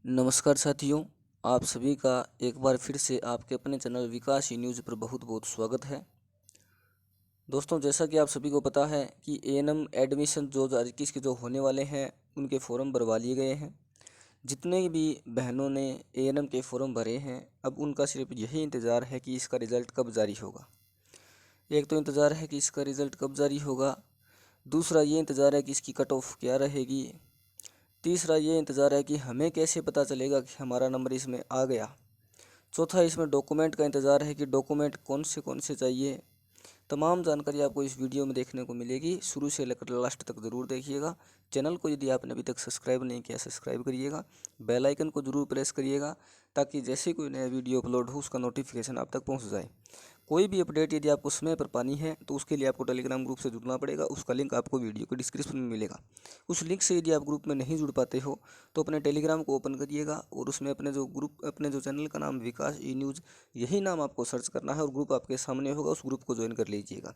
नमस्कार साथियों, आप सभी का एक बार फिर से आपके अपने चैनल विकास ई न्यूज़ पर बहुत बहुत स्वागत है। दोस्तों, जैसा कि आप सभी को पता है कि एएनएम एडमिशन 2021 के जो होने वाले हैं उनके फॉर्म भरवा लिए गए हैं। जितने भी बहनों ने एएनएम के फॉर्म भरे हैं, अब उनका सिर्फ यही इंतज़ार है कि इसका रिज़ल्ट कब जारी होगा। एक तो इंतज़ार है कि इसका रिज़ल्ट कब जारी होगा, दूसरा ये इंतज़ार है कि इसकी कट ऑफ क्या रहेगी, तीसरा ये इंतज़ार है कि हमें कैसे पता चलेगा कि हमारा नंबर इसमें आ गया। चौथा इसमें डॉक्यूमेंट का इंतज़ार है कि डॉक्यूमेंट कौन से चाहिए। तमाम जानकारी आपको इस वीडियो में देखने को मिलेगी। शुरू से लेकर लास्ट तक ज़रूर देखिएगा। चैनल को यदि आपने अभी तक सब्सक्राइब नहीं किया, सब्सक्राइब करिएगा। बेल आइकन को ज़रूर प्रेस करिएगा ताकि जैसे कोई नया वीडियो अपलोड हो उसका नोटिफिकेशन आप तक पहुंच जाए। कोई भी अपडेट यदि आपको समय पर पानी है तो उसके लिए आपको टेलीग्राम ग्रुप से जुड़ना पड़ेगा। उसका लिंक आपको वीडियो के डिस्क्रिप्शन में मिलेगा। उस लिंक से यदि आप ग्रुप में नहीं जुड़ पाते हो तो अपने टेलीग्राम को ओपन करिएगा और उसमें अपने जो चैनल का नाम विकास ई न्यूज़, यही नाम आपको सर्च करना है और ग्रुप आपके सामने होगा। उस ग्रुप को ज्वाइन कर लीजिएगा।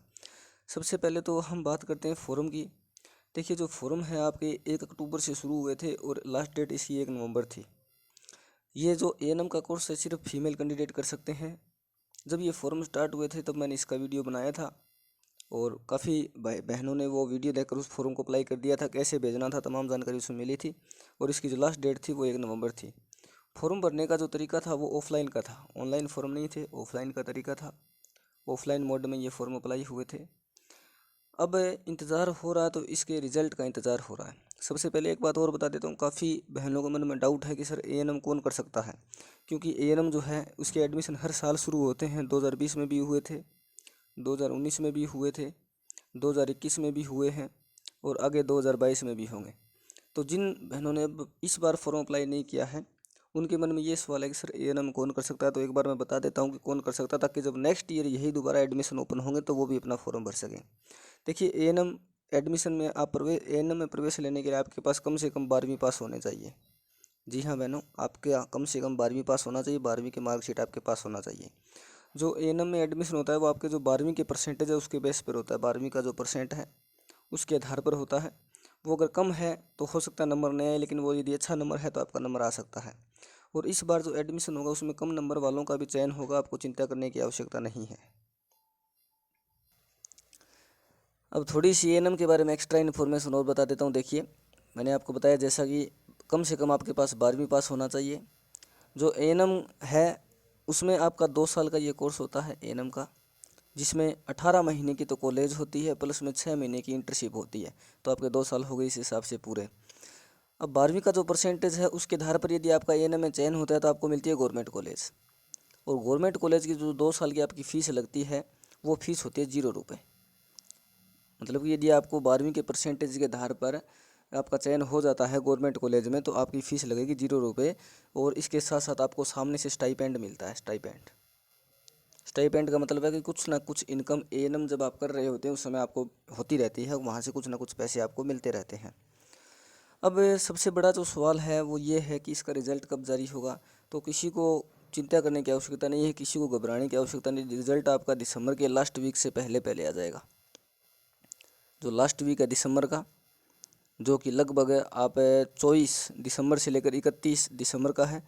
सबसे पहले तो हम बात करते हैं फ़ोरम की। देखिए, जो फ़ोरम है आपके 1 अक्टूबर से शुरू हुए थे और लास्ट डेट इसकी 1 नवंबर थी। ये जो एएनएम का कोर्स है सिर्फ फीमेल कैंडिडेट कर सकते हैं। जब ये फ़ोरम स्टार्ट हुए थे तब मैंने इसका वीडियो बनाया था और काफ़ी बहनों ने वो वीडियो देखकर उस फॉर्म को अप्लाई कर दिया था। कैसे भेजना था, तमाम जानकारी उसमें मिली थी और इसकी जो लास्ट डेट थी वो 1 नवंबर थी। फॉर्म भरने का जो तरीका था वो ऑफलाइन का था, ऑनलाइन फॉर्म नहीं थे, ऑफलाइन का तरीका था। ऑफलाइन मोड में ये फॉर्म अप्लाई हुए थे। अब इंतज़ार हो रहा है तो इसके रिज़ल्ट का इंतज़ार हो रहा है। सबसे पहले एक बात और बता देता हूँ, काफ़ी बहनों के मन में डाउट है कि सर एएनएम कौन कर सकता है, क्योंकि एएनएम जो है उसके एडमिशन हर साल शुरू होते हैं। 2020 में भी हुए थे, 2019 में भी हुए थे, 2021 में भी हुए हैं और आगे 2022 में भी होंगे। तो जिन बहनों ने अब इस बार फॉर्म अप्लाई नहीं किया है उनके मन में ये सवाल है कि सर एएनएम कौन कर सकता है। तो एक बार मैं बता देता हूँ कि कौन कर सकता है, ताकि जब नेक्स्ट ईयर यही दोबारा एडमिशन ओपन होंगे तो वो भी अपना फॉर्म भर सकें। देखिए, एएनएम एडमिशन में एएनएम में प्रवेश लेने के लिए आपके पास कम से कम 12वीं पास होने चाहिए। जी हाँ बहनों, आपके कम से कम 12वीं पास होना चाहिए। 12वीं की मार्कशीट आपके पास होना चाहिए। जो एएनएम में एडमिशन होता है वो आपके जो 12वीं के परसेंटेज है उसके बेस पर होता है। 12वीं का जो परसेंट है उसके आधार पर होता है। वो अगर कम है तो हो सकता है नंबर नहीं आए, लेकिन वो यदि अच्छा नंबर है तो आपका नंबर आ सकता है। और इस बार जो एडमिशन होगा उसमें कम नंबर वालों का भी चयन होगा, आपको चिंता करने की आवश्यकता नहीं है। अब थोड़ी सी एएनएम के बारे में एक्स्ट्रा इन्फॉर्मेशन और बता देता हूँ। देखिए, मैंने आपको बताया जैसा कि कम से कम आपके पास 12वीं पास होना चाहिए। जो एएनएम है उसमें आपका 2 साल का ये कोर्स होता है एएनएम का, जिसमें 18 महीने की तो कॉलेज होती है प्लस में 6 महीने की इंटर्नशिप होती है। तो आपके 2 साल हो गए इस हिसाब से पूरे। अब 12वीं का जो परसेंटेज है उसके आधार पर यदि आपका एएनएम में चयन होता है तो आपको मिलती है गवर्नमेंट कॉलेज। और गवर्नमेंट कॉलेज की जो 2 साल की आपकी फ़ीस लगती है वो फीस होती है 0 रुपये। मतलब कि यदि आपको 12वीं के परसेंटेज के आधार पर आपका चयन हो जाता है गवर्नमेंट कॉलेज में तो आपकी फ़ीस लगेगी 0 रुपये। और इसके साथ साथ आपको सामने से स्टाइपेंड मिलता है। स्टाइपेंड का मतलब है कि कुछ ना कुछ इनकम एएनएम जब आप कर रहे होते हैं उस समय आपको होती रहती है, वहाँ से कुछ ना कुछ पैसे आपको मिलते रहते हैं। अब सबसे बड़ा जो सवाल है वो ये है कि इसका रिज़ल्ट कब जारी होगा। तो किसी को चिंता करने की आवश्यकता नहीं है, किसी को घबराने की आवश्यकता नहीं। रिज़ल्ट आपका दिसंबर के लास्ट वीक से पहले पहले आ जाएगा। जो लास्ट वीक है दिसंबर का, जो कि लगभग आप 24 दिसंबर से लेकर 31 दिसंबर का है,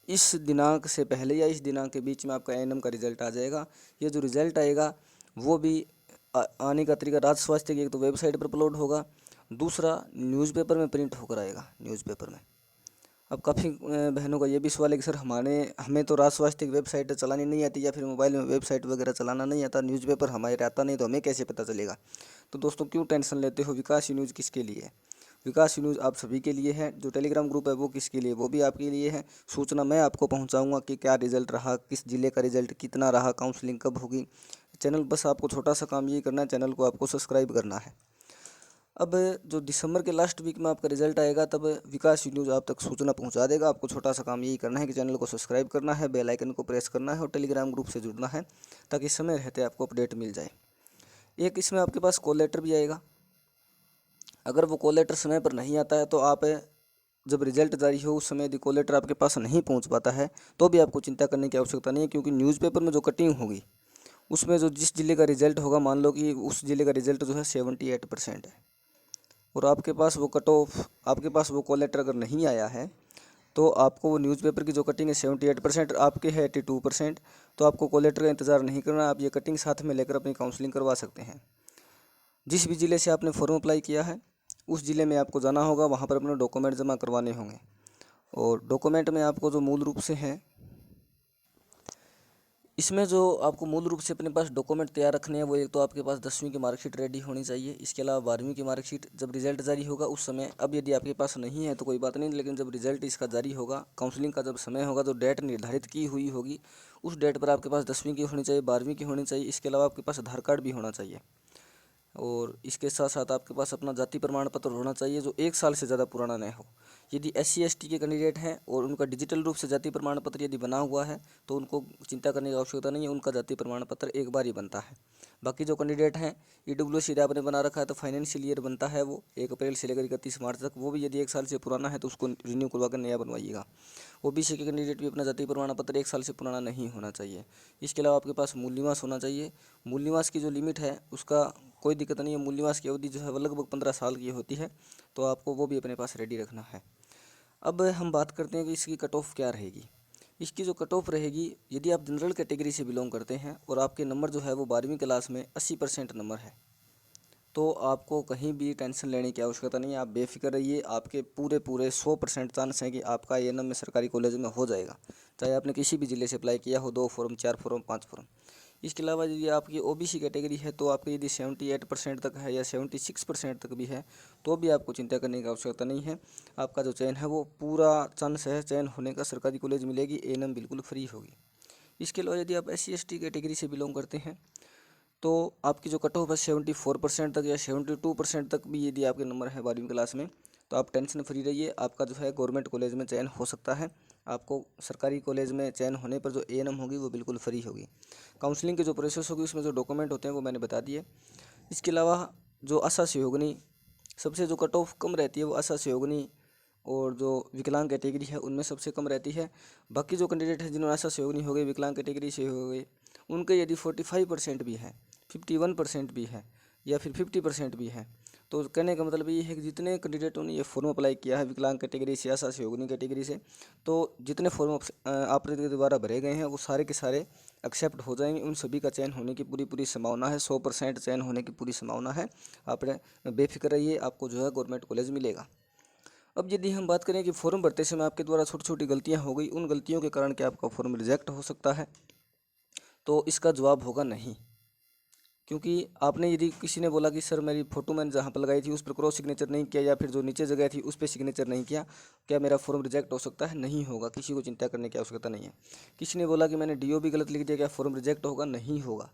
इस दिनांक से पहले या इस दिनांक के बीच में आपका एएनएम का रिज़ल्ट आ जाएगा। ये जो रिज़ल्ट आएगा वो भी आने का तरीका राज्य स्वास्थ्य की एक तो वेबसाइट पर अपलोड होगा, दूसरा न्यूज़पेपर में प्रिंट होकर आएगा न्यूज़पेपर में। अब काफ़ी बहनों का ये भी सवाल है कि सर हमें तो राज्य स्वास्थ्य की वेबसाइट चलानी नहीं आती या फिर मोबाइल में वेबसाइट वगैरह चलाना नहीं आता, न्यूज़पेपर हमारे आता नहीं तो हमें कैसे पता चलेगा। तो दोस्तों, क्यों टेंशन लेते हो। विकास न्यूज़ किसके लिए है? विकास न्यूज़ आप सभी के लिए है। जो टेलीग्राम ग्रुप है वो किसके लिए, वो भी आपके लिए है। सूचना मैं आपको पहुंचाऊंगा कि क्या रिज़ल्ट रहा, किस ज़िले का रिज़ल्ट कितना रहा, काउंसलिंग कब होगी। चैनल बस आपको छोटा सा काम ये करना है, चैनल को आपको सब्सक्राइब करना है। अब जो दिसंबर के लास्ट वीक में आपका रिजल्ट आएगा तब विकास न्यूज़ आप तक सूचना पहुंचा देगा। आपको छोटा सा काम यही करना है कि चैनल को सब्सक्राइब करना है, बेल आइकन को प्रेस करना है और टेलीग्राम ग्रुप से जुड़ना है ताकि समय रहते आपको अपडेट मिल जाए। एक इसमें आपके पास कॉल लेटर भी आएगा। अगर वो कॉल लेटर समय पर नहीं आता है तो आप जब रिजल्ट जारी हो उस समय यदि कॉल लेटर आपके पास नहीं पहुंच पाता है तो भी आपको चिंता करने की आवश्यकता नहीं है, क्योंकि न्यूज़पेपर में जो कटिंग होगी उसमें जो जिस जिले का रिजल्ट होगा, मान लो कि उस जिले का रिजल्ट जो है 78% है और आपके पास वो कट ऑफ, आपके पास वो कॉल लेटर अगर नहीं आया है तो आपको वो न्यूज़पेपर की जो कटिंग है 78%, आपके है 82%। तो आपको कॉल लेटर का इंतज़ार नहीं करना, आप ये कटिंग साथ में लेकर अपनी काउंसलिंग करवा सकते हैं। जिस भी ज़िले से आपने फॉर्म अप्लाई किया है उस ज़िले में आपको जाना होगा, वहाँ पर अपने डॉक्यूमेंट जमा करवाने होंगे। और डॉक्यूमेंट में आपको जो मूल रूप से हैं, इसमें जो आपको मूल रूप से अपने पास डॉक्यूमेंट तैयार रखने हैं वो एक तो आपके पास 10वीं की मार्कशीट रेडी होनी चाहिए। इसके अलावा 12वीं की मार्कशीट जब रिजल्ट जारी होगा उस समय, अब यदि आपके पास नहीं है तो कोई बात नहीं, लेकिन जब रिजल्ट इसका जारी होगा, काउंसलिंग का जब समय होगा, जो डेट निर्धारित की हुई होगी उस डेट पर आपके पास 10वीं की होनी चाहिए, 12वीं की होनी चाहिए। इसके अलावा आपके पास आधार कार्ड भी होना चाहिए और इसके साथ साथ आपके पास अपना जाति प्रमाण पत्र होना चाहिए जो 1 साल से ज़्यादा पुराना न हो। यदि SC ST के कैंडिडेट हैं और उनका डिजिटल रूप से जाति प्रमाण पत्र यदि बना हुआ है तो उनको चिंता करने की आवश्यकता नहीं है, उनका जाति प्रमाण पत्र एक बार ही बनता है। बाकी जो कैंडिडेट हैं EWS यदि आपने बना रखा है तो फाइनेंशियल ईयर बनता है वो 1 अप्रैल से लेकर 31 मार्च तक, वो भी यदि 1 साल से पुराना है तो उसको रिन्यू करवा कर नया बनवाइएगा। OBC के कैंडिडेट भी अपना जाति प्रमाण पत्र 1 साल से पुराना नहीं होना चाहिए। इसके अलावा आपके पास मूल निवास होना चाहिए। मूल निवास की जो लिमिट है उसका कोई दिक्कत नहीं है, मूल निवास की अवधि जो है वो लगभग 15 साल की होती है, तो आपको वो भी अपने पास रेडी रखना है। अब हम बात करते हैं कि इसकी कट ऑफ क्या रहेगी। इसकी जो कट ऑफ रहेगी, यदि आप जनरल कैटेगरी से बिलोंग करते हैं और आपके नंबर जो है वो 12वीं क्लास में 80% नंबर है, तो आपको कहीं भी टेंशन लेने की आवश्यकता नहीं है, आप बेफिक्र रहिए। आपके पूरे 100% चांस हैं कि आपका ANM में सरकारी कॉलेज में हो जाएगा, चाहे आपने किसी भी ज़िले से अप्लाई किया हो, 2 फॉर्म 4 फॉर्म 5 फॉर्म। इसके अलावा यदि आपकी OBC कैटेगरी है तो आपकी यदि 78% तक है या 76% तक भी है तो भी आपको चिंता करने की आवश्यकता नहीं है। आपका जो चयन है वो पूरा चांस है चयन होने का, सरकारी कॉलेज मिलेगी, ANM बिल्कुल फ्री होगी। इसके अलावा यदि आप SC ST कैटेगरी से बिलोंग करते हैं तो आपकी जो कट ऑफ है 74% तक या 72% तक भी यदि आपके नंबर है 12वीं क्लास में, तो आप टेंशन फ्री रहिए। आपका जो है गवर्नमेंट कॉलेज में चयन हो सकता है। आपको सरकारी कॉलेज में चयन होने पर जो ANM होगी वो बिल्कुल फ्री होगी। काउंसलिंग की जो प्रोसेस होगी उसमें जो डॉक्यूमेंट होते हैं वो मैंने बता दिए। इसके अलावा जो आशा सहयोगिनी, सबसे जो कट ऑफ कम रहती है वो आशा सहयोगिनी और जो विकलांग कैटेगरी है उनमें सबसे कम रहती है। बाकी जो कैंडिडेट है जिन्होंने आशा सहयोगिनी हो गई, विकलांग कैटेगरी से हो गए, उनके यदि 45% भी है, 51% भी है या फिर 50% भी है, तो कहने का मतलब ये है कि जितने कैंडिडेटों ने ये फॉर्म अप्लाई किया है विकलांग कैटेगरी से, आशा सहयोगिनी कैटेगरी से, तो जितने फॉर्म आपके द्वारा भरे गए हैं वो सारे के सारे एक्सेप्ट हो जाएंगे। उन सभी का चयन होने की पूरी संभावना है, 100% चयन होने की पूरी संभावना है। आप बेफिक्र रहिए, आपको जो है गवर्नमेंट कॉलेज मिलेगा। अब यदि हम बात करें कि फॉर्म भरते समय आपके द्वारा छोटी छोटी गलतियां हो गई, उन गलतियों के कारण क्या आपका फॉर्म रिजेक्ट हो सकता है, तो इसका जवाब होगा नहीं। क्योंकि आपने यदि किसी ने बोला कि सर मेरी फ़ोटो मैंने जहाँ पर लगाई थी उस पर क्रॉस सिग्नेचर नहीं किया या फिर जो नीचे जगह थी उस पर सिग्नेचर नहीं किया, क्या मेरा फॉर्म रिजेक्ट हो सकता है? नहीं होगा, किसी को चिंता करने की आवश्यकता नहीं है। किसी ने बोला कि मैंने DO भी गलत लिख दिया, क्या फॉर्म रिजेक्ट होगा? नहीं होगा,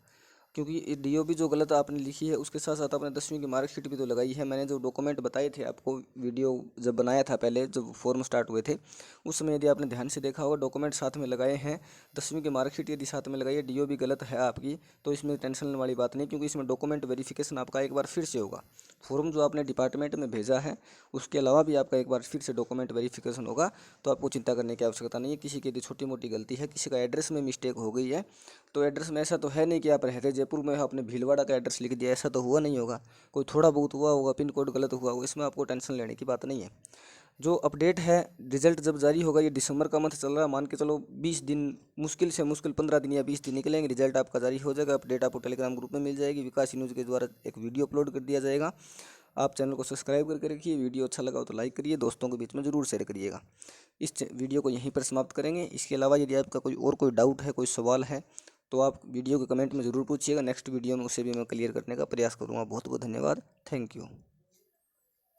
क्योंकि DO भी जो गलत आपने लिखी है उसके साथ साथ आपने 10वीं की मार्कशीट भी तो लगाई है। मैंने जो डॉक्यूमेंट बताए थे आपको, वीडियो जब बनाया था पहले जब फॉर्म स्टार्ट हुए थे उस समय यदि आपने ध्यान से देखा होगा डॉक्यूमेंट साथ में लगाए हैं। 10वीं की मार्कशीट यदि साथ में लगाई है, DO भी गलत है आपकी, तो इसमें टेंशन लेने वाली बात नहीं, क्योंकि इसमें डॉक्यूमेंट वेरिफिकेशन आपका एक बार फिर से होगा। फॉर्म जो आपने डिपार्टमेंट में भेजा है उसके अलावा भी आपका एक बार फिर से डॉक्यूमेंट वेरिफिकेशन होगा, तो आपको चिंता करने की आवश्यकता नहीं है। किसी की यदि छोटी मोटी गलती है, किसी का एड्रेस में मिस्टेक हो गई है, तो एड्रेस में ऐसा तो है नहीं कि आप रहते जयपुर में हो आपने भीलवाड़ा का एड्रेस लिख दिया, ऐसा तो हुआ नहीं होगा। कोई थोड़ा बहुत हुआ होगा, पिन कोड गलत हुआ होगा, इसमें आपको टेंशन लेने की बात नहीं है। जो अपडेट है, रिजल्ट जब जारी होगा, ये दिसंबर का मंथ चल रहा है, मान के चलो 20 दिन, मुश्किल से मुश्किल 15 दिन या 20 दिन निकलेंगे, रिजल्ट आपका जारी हो जाएगा। अपडेट आपको टेलीग्राम ग्रुप में मिल जाएगी, विकास न्यूज़ के द्वारा एक वीडियो अपलोड कर दिया जाएगा। आप चैनल को सब्सक्राइब करके रखिए, वीडियो अच्छा लगा हो तो लाइक करिए, दोस्तों के बीच में ज़रूर शेयर करिएगा। इस वीडियो को यहीं पर समाप्त करेंगे। इसके अलावा यदि आपका कोई डाउट है, कोई सवाल है, तो आप वीडियो के कमेंट में ज़रूर पूछिएगा। नेक्स्ट वीडियो में उसे भी मैं क्लियर करने का प्रयास करूँगा। बहुत बहुत धन्यवाद, थैंक यू।